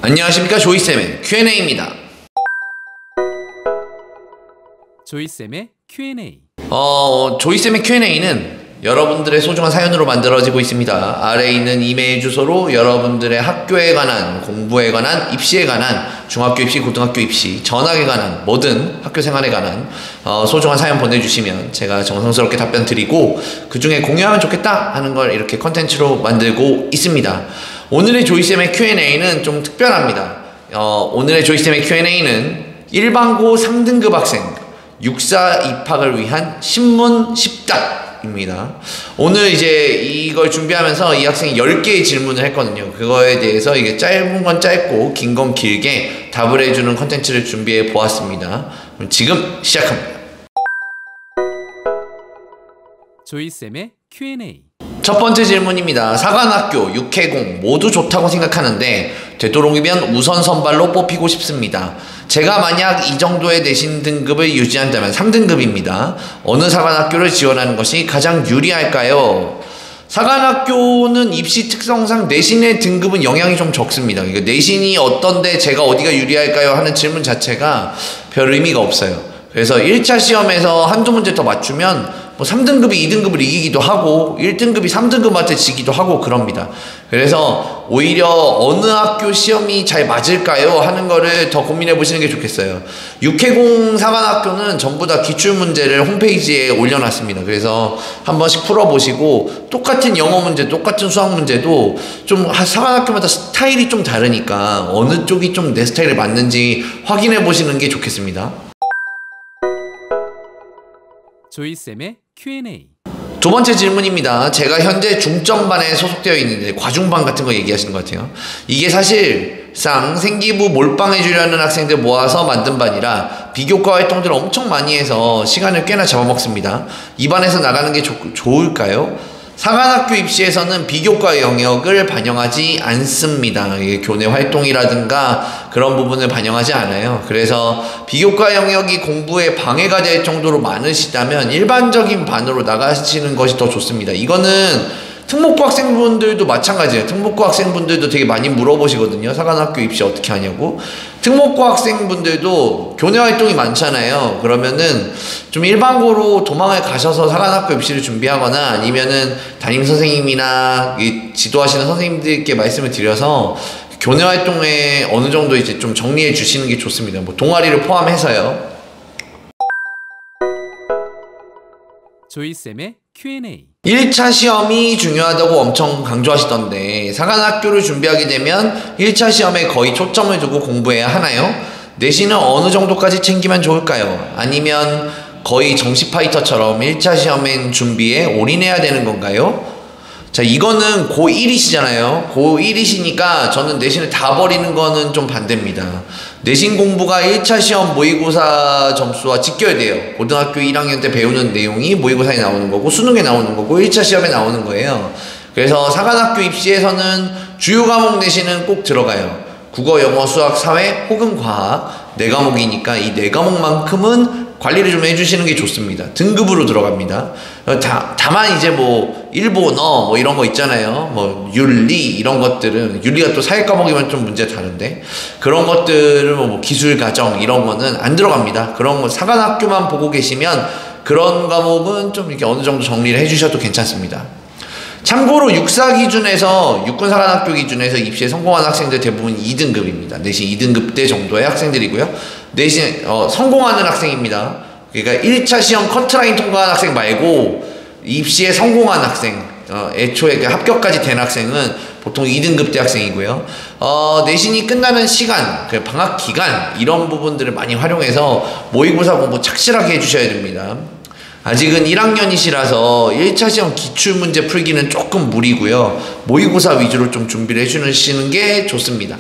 안녕하십니까, 조이쌤의 Q&A입니다. 조이쌤의 Q&A. 조이쌤의 Q&A는 여러분들의 소중한 사연으로 만들어지고 있습니다. 아래에 있는 이메일 주소로 여러분들의 학교에 관한, 공부에 관한, 입시에 관한, 중학교 입시, 고등학교 입시, 전학에 관한, 뭐든 학교 생활에 관한 소중한 사연 보내주시면 제가 정성스럽게 답변 드리고 그 중에 공유하면 좋겠다 하는 걸 이렇게 컨텐츠로 만들고 있습니다. 오늘의 조이쌤의 Q&A는 좀 특별합니다. 오늘의 조이쌤의 Q&A는 일반고 3등급 학생 육사 입학을 위한 신문 10답입니다. 오늘 이제 이걸 준비하면서 이 학생이 10개의 질문을 했거든요. 그거에 대해서 이게 짧은 건 짧고 긴 건 길게 답을 해주는 컨텐츠를 준비해 보았습니다. 그럼 지금 시작합니다. 조이쌤의 Q&A. 첫 번째 질문입니다. 사관학교, 육해공 모두 좋다고 생각하는데 되도록이면 우선 선발로 뽑히고 싶습니다. 제가 만약 이 정도의 내신 등급을 유지한다면 3등급입니다. 어느 사관학교를 지원하는 것이 가장 유리할까요? 사관학교는 입시 특성상 내신의 등급은 영향이 좀 적습니다. 그러니까 내신이 어떤데 제가 어디가 유리할까요? 하는 질문 자체가 별 의미가 없어요. 그래서 1차 시험에서 한두 문제 더 맞추면 뭐 3등급이 2등급을 이기기도 하고 1등급이 3등급한테 지기도 하고 그럽니다. 그래서 오히려 어느 학교 시험이 잘 맞을까요? 하는 거를 더 고민해 보시는 게 좋겠어요. 육해공 사관학교는 전부 다 기출문제를 홈페이지에 올려놨습니다. 그래서 한 번씩 풀어보시고 똑같은 영어 문제, 똑같은 수학 문제도 좀 사관학교마다 스타일이 좀 다르니까 어느 쪽이 좀 내 스타일에 맞는지 확인해 보시는 게 좋겠습니다. 조이쌤의 Q&A. 두 번째 질문입니다. 제가 현재 중점반에 소속되어 있는데 과중반 같은 거 얘기하시는 것 같아요. 이게 사실상 생기부 몰빵해 주려는 학생들 모아서 만든 반이라 비교과 활동들을 엄청 많이 해서 시간을 꽤나 잡아먹습니다. 이 반에서 나가는 게 좋을까요? 사관학교 입시에서는 비교과 영역을 반영하지 않습니다. 이게 교내 활동이라든가 그런 부분을 반영하지 않아요. 그래서 비교과 영역이 공부에 방해가 될 정도로 많으시다면 일반적인 반으로 나가시는 것이 더 좋습니다. 이거는 특목고 학생분들도 마찬가지예요. 특목고 학생분들도 되게 많이 물어보시거든요. 사관학교 입시 어떻게 하냐고. 특목고 학생분들도 교내 활동이 많잖아요. 그러면은 좀 일반고로 도망을 가셔서 사관학교 입시를 준비하거나 아니면은 담임 선생님이나 지도하시는 선생님들께 말씀을 드려서 교내 활동에 어느 정도 이제 좀 정리해 주시는 게 좋습니다. 뭐 동아리를 포함해서요. 조이쌤의 Q&A. 1차 시험이 중요하다고 엄청 강조하시던데 사관학교를 준비하게 되면 1차 시험에 거의 초점을 두고 공부해야 하나요? 내신은 어느 정도까지 챙기면 좋을까요? 아니면 거의 정시 파이터처럼 1차 시험엔 준비에 올인해야 되는 건가요? 자, 이거는 고1이시잖아요. 고1이시니까 저는 내신을 다 버리는 거는 좀 반대입니다. 내신 공부가 1차 시험 모의고사 점수와 직결돼요. 고등학교 1학년 때 배우는 내용이 모의고사에 나오는 거고 수능에 나오는 거고 1차 시험에 나오는 거예요. 그래서 사관학교 입시에서는 주요 과목 내신은 꼭 들어가요. 국어, 영어, 수학, 사회 혹은 과학 4과목이니까 이 4과목만큼은 관리를 좀 해주시는 게 좋습니다. 등급으로 들어갑니다. 다만 이제 뭐 일본어 뭐 이런 거 있잖아요. 뭐 윤리 이런 것들은 윤리가 또 사회 과목이면 좀 문제 다른데 그런 것들은 뭐 기술 과정 이런 거는 안 들어갑니다. 그런 거 사관학교만 보고 계시면 그런 과목은 좀 이렇게 어느 정도 정리를 해주셔도 괜찮습니다. 참고로 육사 기준에서 육군사관학교 기준에서 입시에 성공한 학생들 대부분 2등급입니다. 내신 2등급대 정도의 학생들이고요. 내신 성공하는 학생입니다. 그러니까 1차 시험 커트라인 통과한 학생 말고 입시에 성공한 학생, 애초에 합격까지 된 학생은 보통 2등급대 학생이고요. 내신이 끝나는 시간, 방학 기간 이런 부분들을 많이 활용해서 모의고사 공부 착실하게 해주셔야 됩니다. 아직은 1학년이시라서 1차 시험 기출문제 풀기는 조금 무리고요. 모의고사 위주로 좀 준비를 해주시는 게 좋습니다.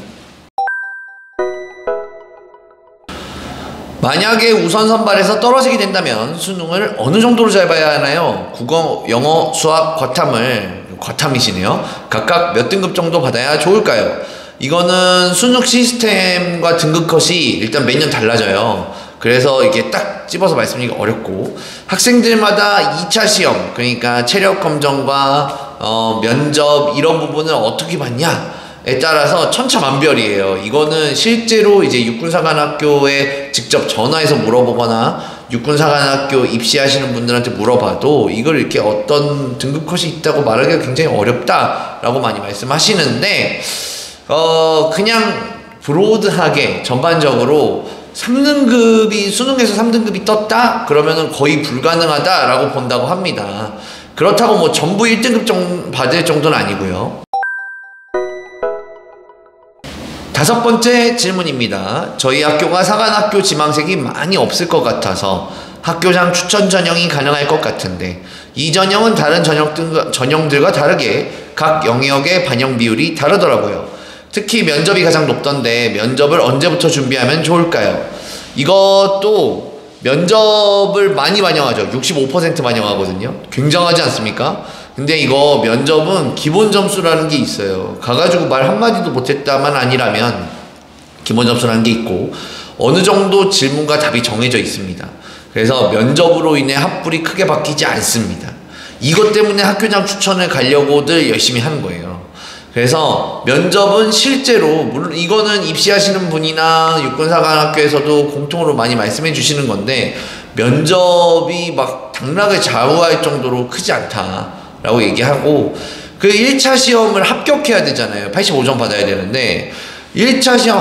만약에 우선 선발에서 떨어지게 된다면 수능을 어느 정도로 잘 봐야 하나요? 국어, 영어, 수학, 과탐이시네요. 각각 몇 등급 정도 받아야 좋을까요? 이거는 수능 시스템과 등급 컷이 일단 매년 달라져요. 그래서 이게 딱 집어서 말씀드리기 어렵고 학생들마다 2차 시험 그러니까 체력 검정과 면접 이런 부분을 어떻게 봤냐 따라서 천차만별이에요. 이거는 실제로 이제 육군사관학교에 직접 전화해서 물어보거나 육군사관학교 입시하시는 분들한테 물어봐도 이걸 이렇게 어떤 등급 컷이 있다고 말하기가 굉장히 어렵다라고 많이 말씀하시는데, 그냥 브로드하게 전반적으로 3등급이 수능에서 3등급이 떴다? 그러면은 거의 불가능하다라고 본다고 합니다. 그렇다고 뭐 전부 1등급 받을 정도는 아니고요. 5번째 질문입니다. 저희 학교가 사관학교 지망생이 많이 없을 것 같아서 학교장 추천 전형이 가능할 것 같은데, 이 전형은 다른 전형들과 다르게 각 영역의 반영 비율이 다르더라고요. 특히 면접이 가장 높던데 면접을 언제부터 준비하면 좋을까요? 이것도 면접을 많이 반영하죠. 65% 반영하거든요. 굉장하지 않습니까? 근데 이거 면접은 기본 점수라는 게 있어요. 가가지고 말 한마디도 못했다만 아니라면 기본 점수라는 게 있고, 어느 정도 질문과 답이 정해져 있습니다. 그래서 면접으로 인해 합불이 크게 바뀌지 않습니다. 이것 때문에 학교장 추천을 가려고들 열심히 하는 거예요. 그래서 면접은 실제로, 물론 이거는 입시하시는 분이나 육군사관학교에서도 공통으로 많이 말씀해 주시는 건데, 면접이 막 당락을 좌우할 정도로 크지 않다라고 얘기하고, 그 1차 시험을 합격해야 되잖아요. 85점 받아야 되는데 1차 시험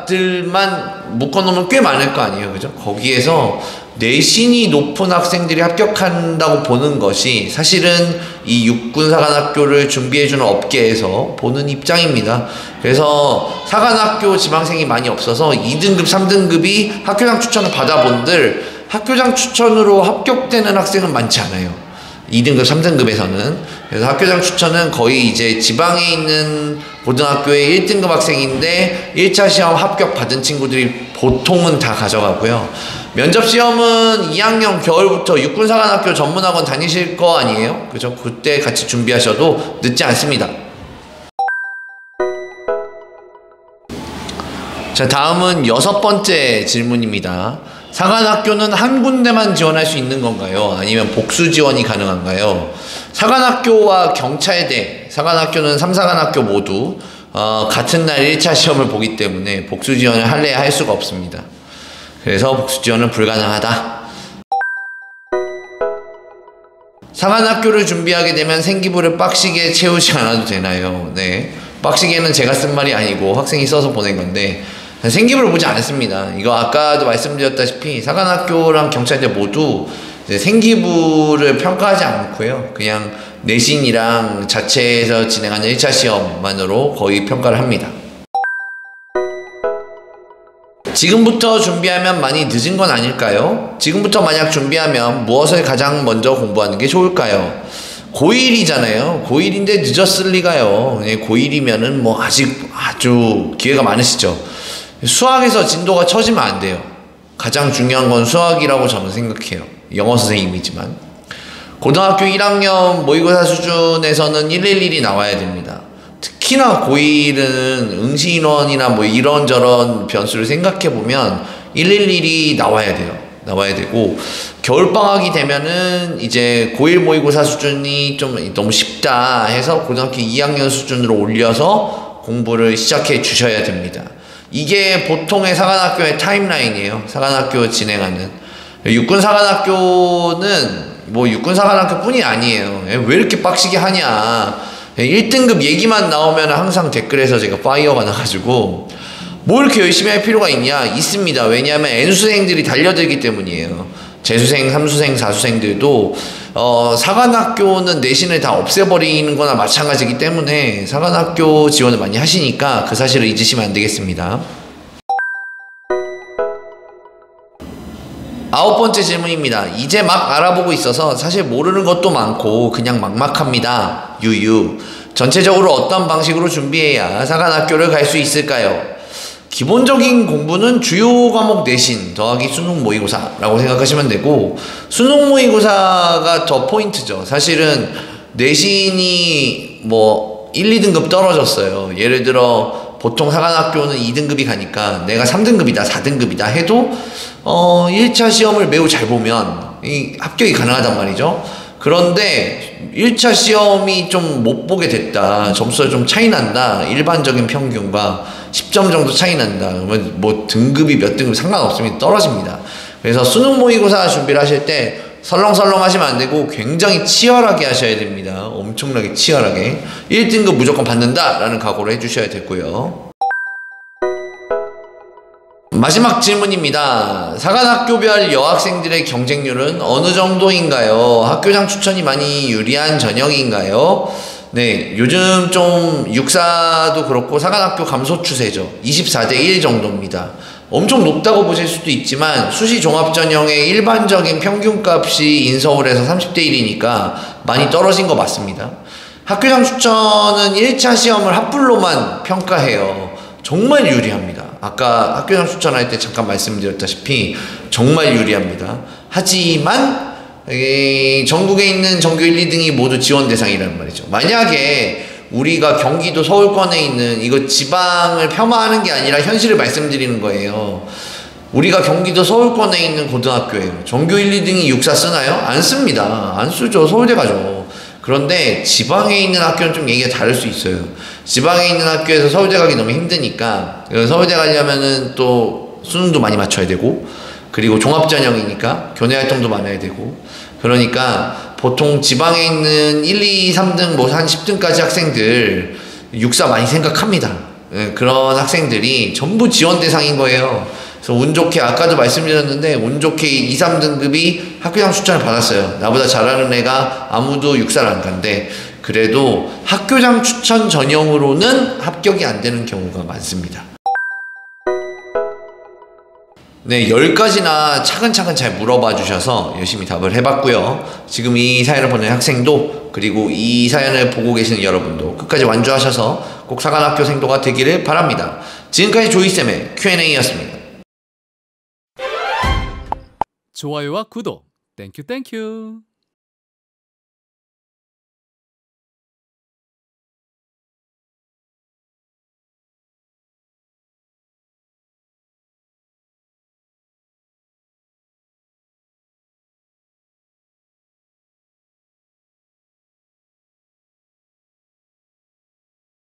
합격자들만 묶어놓으면 꽤 많을 거 아니에요, 그죠? 거기에서 내신이 높은 학생들이 합격한다고 보는 것이 사실은 이 육군사관학교를 준비해주는 업계에서 보는 입장입니다. 그래서 사관학교 지망생이 많이 없어서 2등급, 3등급이 학교장 추천을 받아본들 학교장 추천으로 합격되는 학생은 많지 않아요. 2등급, 3등급에서는. 그래서 학교장 추천은 거의 이제 지방에 있는 고등학교의 1등급 학생인데 1차 시험 합격 받은 친구들이 보통은 다 가져가고요. 면접 시험은 2학년 겨울부터 육군사관학교 전문학원 다니실 거 아니에요? 그죠? 그때 같이 준비하셔도 늦지 않습니다. 자, 다음은 6번째 질문입니다. 사관학교는 한 군데만 지원할 수 있는 건가요? 아니면 복수 지원이 가능한가요? 사관학교와 경찰대, 사관학교는 3사관학교 모두 같은 날 1차 시험을 보기 때문에 복수 지원을 할래야 할 수가 없습니다. 그래서 복수 지원은 불가능하다. 사관학교를 준비하게 되면 생기부를 빡시게 채우지 않아도 되나요? 네, 빡시게는 제가 쓴 말이 아니고 학생이 써서 보낸 건데, 생기부를 보지 않습니다. 이거 아까도 말씀드렸다시피 사관학교랑 경찰대 모두 이제 생기부를 평가하지 않고요, 그냥 내신이랑 자체에서 진행하는 1차 시험만으로 거의 평가를 합니다. 지금부터 준비하면 많이 늦은 건 아닐까요? 지금부터 만약 준비하면 무엇을 가장 먼저 공부하는 게 좋을까요? 고1이잖아요. 고1인데 늦었을 리가요. 고1이면은 뭐 아직 아주 기회가 많으시죠. 수학에서 진도가 처지면 안 돼요. 가장 중요한 건 수학이라고 저는 생각해요. 영어 선생님이지만. 고등학교 1학년 모의고사 수준에서는 111이 나와야 됩니다. 특히나 고1은 응시인원이나 뭐 이런저런 변수를 생각해보면 111이 나와야 돼요. 나와야 되고, 겨울방학이 되면은 이제 고1 모의고사 수준이 좀 너무 쉽다 해서 고등학교 2학년 수준으로 올려서 공부를 시작해 주셔야 됩니다. 이게 보통의 사관학교의 타임라인이에요. 사관학교 진행하는. 육군사관학교는 뭐 육군사관학교 뿐이 아니에요. 왜 이렇게 빡시게 하냐. 1등급 얘기만 나오면 항상 댓글에서 제가 파이어가 나가지고 뭐 이렇게 열심히 할 필요가 있냐? 있습니다. 왜냐하면 N수생들이 달려들기 때문이에요. 재수생, 3수생, 4수생들도 사관학교는 내신을 다 없애버리는 거나 마찬가지이기 때문에 사관학교 지원을 많이 하시니까 그 사실을 잊으시면 안 되겠습니다. 9번째 질문입니다. 이제 막 알아보고 있어서 사실 모르는 것도 많고 그냥 막막합니다. 유유. 전체적으로 어떤 방식으로 준비해야 사관학교를 갈 수 있을까요? 기본적인 공부는 주요 과목 내신 더하기 수능 모의고사라고 생각하시면 되고, 수능 모의고사가 더 포인트죠. 사실은 내신이 뭐 1, 2등급 떨어졌어요. 예를 들어 보통 사관학교는 2등급이 가니까 내가 3등급이다, 4등급이다 해도 1차 시험을 매우 잘 보면 합격이 가능하단 말이죠. 그런데 1차 시험이 좀 못 보게 됐다. 점수가 좀 차이 난다. 일반적인 평균과 10점 정도 차이 난다. 그러면 뭐 등급이 몇 등급 상관없습니다. 떨어집니다. 그래서 수능 모의고사 준비를 하실 때 설렁설렁 하시면 안 되고 굉장히 치열하게 하셔야 됩니다. 엄청나게 치열하게 1등급 무조건 받는다 라는 각오를 해주셔야 되고요. 마지막 질문입니다. 사관학교별 여학생들의 경쟁률은 어느 정도인가요? 학교장 추천이 많이 유리한 전형인가요? 네, 요즘 좀 육사도 그렇고 사관학교 감소 추세죠. 24대 1 정도입니다. 엄청 높다고 보실 수도 있지만 수시 종합전형의 일반적인 평균값이 인서울에서 30대 1이니까 많이 떨어진 거 맞습니다. 학교장 추천은 1차 시험을 합불로만 평가해요. 정말 유리합니다. 아까 학교장 추천할 때 잠깐 말씀드렸다시피 정말 유리합니다. 하지만 전국에 있는 전교 1, 2등이 모두 지원 대상이라는 말이죠. 만약에 우리가 경기도 서울권에 있는 이거 지방을 폄하하는 게 아니라 현실을 말씀드리는 거예요. 우리가 경기도 서울권에 있는 고등학교예요. 전교 1, 2등이 육사 쓰나요? 안 씁니다. 안 쓰죠. 서울대 가죠. 그런데 지방에 있는 학교는 좀 얘기가 다를 수 있어요. 지방에 있는 학교에서 서울대 가기 너무 힘드니까 서울대 가려면은 또 수능도 많이 맞춰야 되고 그리고 종합전형이니까 교내활동도 많아야 되고 그러니까 보통 지방에 있는 1, 2, 3등 뭐 한 10등까지 학생들 육사 많이 생각합니다. 그런 학생들이 전부 지원 대상인 거예요. 그래서 운 좋게 아까도 말씀드렸는데 운 좋게 2, 3등급이 학교장 추천을 받았어요. 나보다 잘하는 애가 아무도 육사를 안 간대. 그래도 학교장 추천 전형으로는 합격이 안 되는 경우가 많습니다. 네, 10가지나 차근차근 잘 물어봐 주셔서 열심히 답을 해봤고요. 지금 이 사연을 보낸 학생도 그리고 이 사연을 보고 계시는 여러분도 끝까지 완주하셔서 꼭 사관학교 생도가 되기를 바랍니다. 지금까지 조이쌤의 Q&A였습니다. 좋아요와 구독, 땡큐 땡큐.